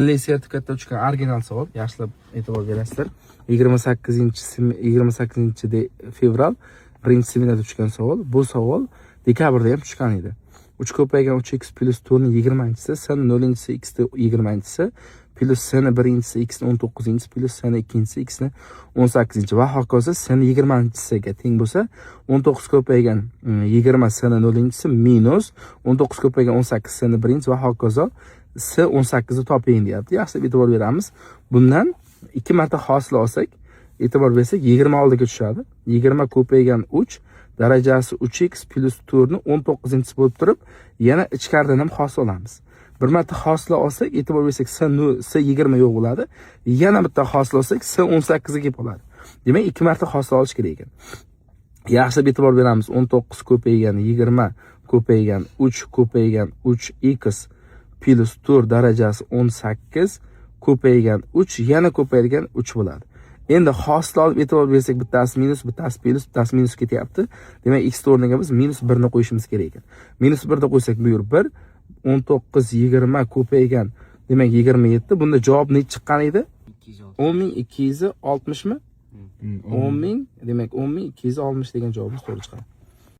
Milliy sertifikatda chiqqan original savol, yaxshilab e'tibor berasizlar. 28 fevral birinchi seminarda tushgan savol. Bu savol dekabrda ham tushgan edi. 3 ko'paygan 3x plus 4 ni 20-si, sin 0-si x ni 20-si, plus sin 1-si x ni 19-si, plus sin 2-si x ni 18-si va hokazo sin 20-siga teng bo'lsa, 19 ko'paygan 20 sin 0-si minus 19 ko'paygan 18 sin 1-si va hokazo s 18 ni toping deyapti. Yaxshilab e'tibor beramiz. Bundan 2 marta hosil olsak, e'tibor bersak 20 oldiga tushadi. 20 ko'paygan 3 darajasi 3x plus 4 ni 19-si bo'lib turib, yana ichkaridan ham hosil olamiz. Bir marta hosil olsak, e'tibor bersak s 20 yo'q bo'ladi. Yana bitta hosil olsak s 18 ga kelib qoladi. Demak, 2 marta hosil olish kerak ekan. Yaxshilab e'tibor beramiz. 19 ko'paygan 20 ko'paygan 3 ko'paygan 3x plus 4 darajasi 18 ko'paygan 3 yana ko'paygan 3 bo'ladi. Endi hosil olib e'tibor bersak, bittasi minus, bittasi plus, bittasi minus ketyapti. Demak, x o'rniga biz minus 1 ni qo'yishimiz kerak ekan. Minus 1 ni qo'ysak, bu yer 1, 19 20 ko'paygan, demak 27. Bunda javob ne chiqqan edi? 10260 mi? 10000, demak 10260 degan javobimiz to'g'ri chiqadi.